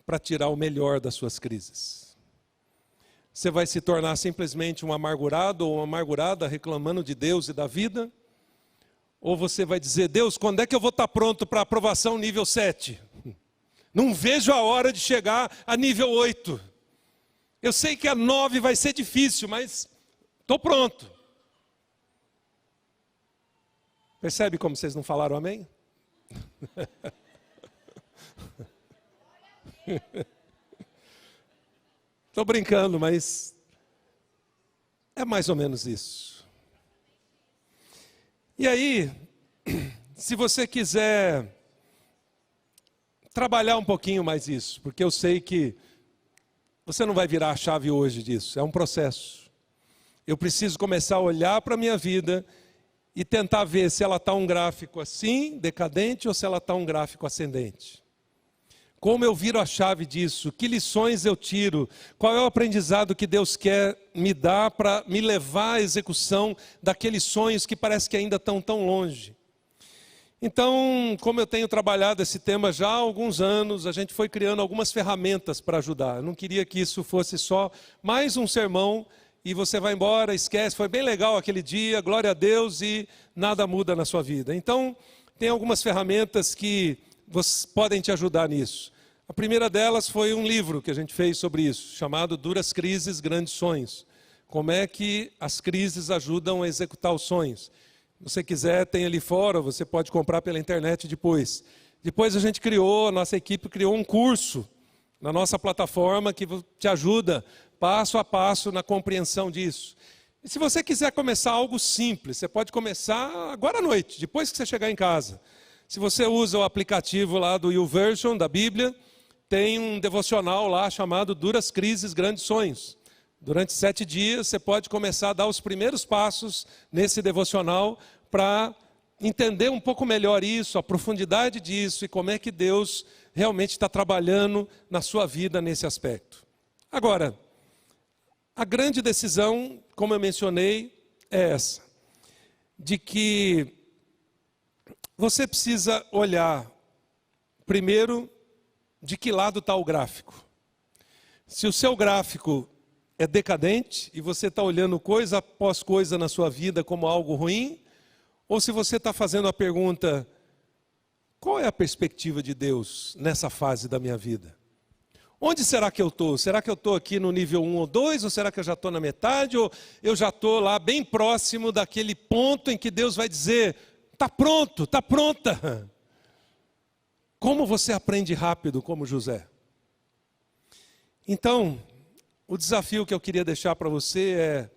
para tirar o melhor das suas crises. Você vai se tornar simplesmente um amargurado ou uma amargurada reclamando de Deus e da vida? Ou você vai dizer: Deus, quando é que eu vou estar pronto para a aprovação nível 7? Não vejo a hora de chegar a nível 8. Eu sei que a 9 vai ser difícil, mas estou pronto. Percebe como vocês não falaram amém? Estou brincando, mas é mais ou menos isso. E aí, se você quiser trabalhar um pouquinho mais isso, porque eu sei que você não vai virar a chave hoje disso, é um processo. Eu preciso começar a olhar para a minha vida e tentar ver se ela está um gráfico assim, decadente, ou se ela está um gráfico ascendente. Como eu viro a chave disso? Que lições eu tiro? Qual é o aprendizado que Deus quer me dar para me levar à execução daqueles sonhos que parece que ainda estão tão longe? Então, como eu tenho trabalhado esse tema já há alguns anos, a gente foi criando algumas ferramentas para ajudar. Eu não queria que isso fosse só mais um sermão e você vai embora, esquece, foi bem legal aquele dia, glória a Deus, e nada muda na sua vida. Então, tem algumas ferramentas que podem te ajudar nisso. A primeira delas foi um livro que a gente fez sobre isso, chamado Duras Crises, Grandes Sonhos. Como é que as crises ajudam a executar os sonhos. Se você quiser, tem ali fora, você pode comprar pela internet depois. Depois a nossa equipe criou um curso na nossa plataforma que te ajuda passo a passo na compreensão disso. E se você quiser começar algo simples, você pode começar agora à noite, depois que você chegar em casa. Se você usa o aplicativo lá do YouVersion, da Bíblia, tem um devocional lá chamado Duras Crises, Grandes Sonhos. Durante 7 dias você pode começar a dar os primeiros passos nesse devocional para entender um pouco melhor isso, a profundidade disso e como é que Deus realmente está trabalhando na sua vida nesse aspecto. Agora, a grande decisão, como eu mencionei, é essa, de que você precisa olhar, primeiro, de que lado está o gráfico. Se o seu gráfico é decadente e você está olhando coisa após coisa na sua vida como algo ruim, ou se você está fazendo a pergunta: qual é a perspectiva de Deus nessa fase da minha vida? Onde será que eu estou? Será que eu estou aqui no nível 1 ou 2? Ou será que eu já estou na metade? Ou eu já estou lá bem próximo daquele ponto em que Deus vai dizer: está pronto, está pronta. Como você aprende rápido como José? Então, o desafio que eu queria deixar para você é: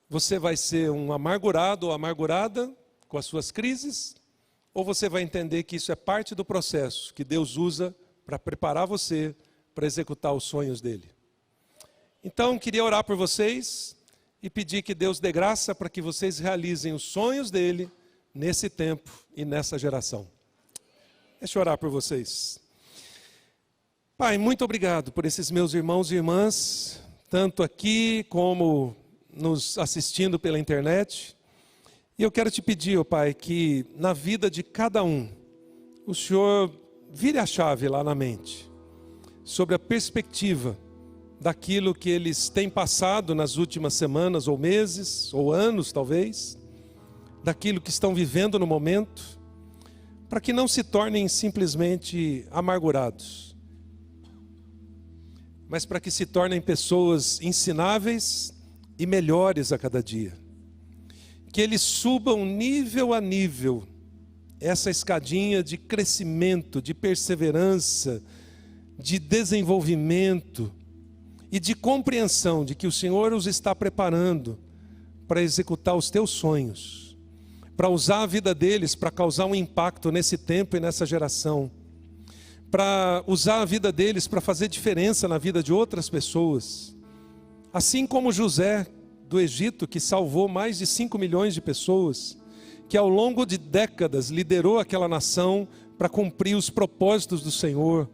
você vai ser um amargurado ou amargurada com as suas crises? Ou você vai entender que isso é parte do processo que Deus usa para preparar você para executar os sonhos dele? Então, queria orar por vocês e pedir que Deus dê graça para que vocês realizem os sonhos dele nesse tempo e nessa geração. Deixa eu orar por vocês. Pai, muito obrigado por esses meus irmãos e irmãs, tanto aqui como nos assistindo pela internet. E eu quero te pedir, ó Pai, que na vida de cada um, o Senhor vire a chave lá na mente, sobre a perspectiva daquilo que eles têm passado nas últimas semanas ou meses, ou anos talvez, daquilo que estão vivendo no momento, para que não se tornem simplesmente amargurados, mas para que se tornem pessoas ensináveis e melhores a cada dia. Que eles subam nível a nível essa escadinha de crescimento, de perseverança, de desenvolvimento e de compreensão de que o Senhor os está preparando para executar os teus sonhos, para usar a vida deles para causar um impacto nesse tempo e nessa geração, para usar a vida deles para fazer diferença na vida de outras pessoas. Assim como José do Egito, que salvou mais de 5 milhões de pessoas, que ao longo de décadas liderou aquela nação para cumprir os propósitos do Senhor,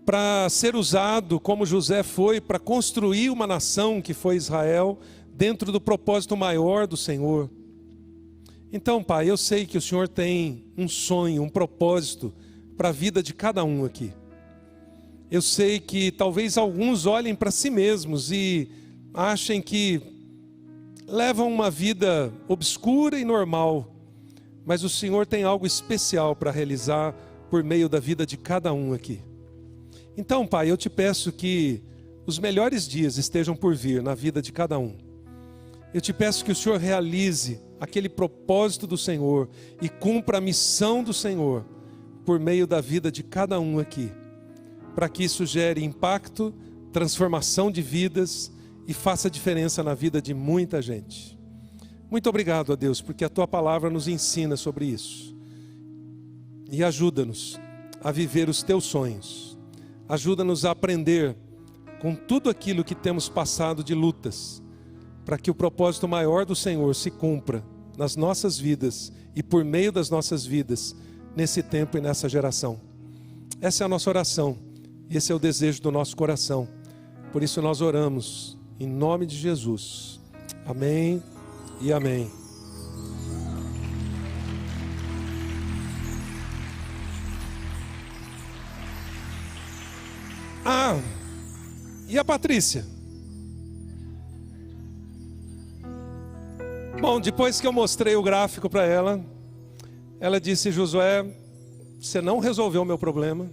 para ser usado como José foi para construir uma nação que foi Israel, dentro do propósito maior do Senhor. Então, Pai, eu sei que o Senhor tem um sonho, um propósito para a vida de cada um aqui. Eu sei que talvez alguns olhem para si mesmos e achem que levam uma vida obscura e normal, mas o Senhor tem algo especial para realizar por meio da vida de cada um aqui. Então, Pai, eu te peço que os melhores dias estejam por vir na vida de cada um. Eu te peço que o Senhor realize aquele propósito do Senhor e cumpra a missão do Senhor por meio da vida de cada um aqui, para que isso gere impacto, transformação de vidas e faça diferença na vida de muita gente. Muito obrigado a Deus, porque a Tua palavra nos ensina sobre isso. E ajuda-nos a viver os Teus sonhos. Ajuda-nos a aprender com tudo aquilo que temos passado de lutas, para que o propósito maior do Senhor se cumpra nas nossas vidas e por meio das nossas vidas, nesse tempo e nessa geração. Essa é a nossa oração, e esse é o desejo do nosso coração. Por isso nós oramos, em nome de Jesus. Amém e amém. E a Patrícia? Bom, depois que eu mostrei o gráfico para ela, ela disse: Josué, você não resolveu o meu problema.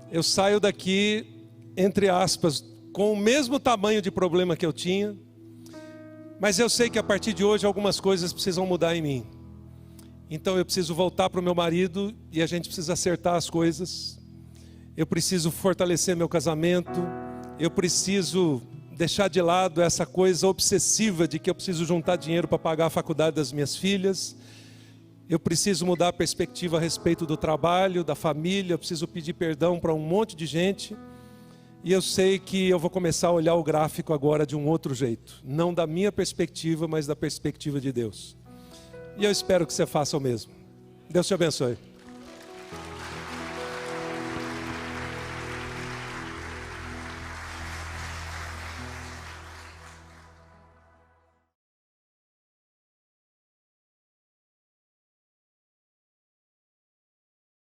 Eu saio daqui, entre aspas, com o mesmo tamanho de problema que eu tinha, mas eu sei que a partir de hoje algumas coisas precisam mudar em mim. Então eu preciso voltar para o meu marido e a gente precisa acertar as coisas. Eu preciso fortalecer meu casamento. Eu preciso deixar de lado essa coisa obsessiva de que eu preciso juntar dinheiro para pagar a faculdade das minhas filhas. Eu preciso mudar a perspectiva a respeito do trabalho, da família. Eu preciso pedir perdão para um monte de gente. E eu sei que eu vou começar a olhar o gráfico agora de um outro jeito. Não da minha perspectiva, mas da perspectiva de Deus. E eu espero que você faça o mesmo. Deus te abençoe.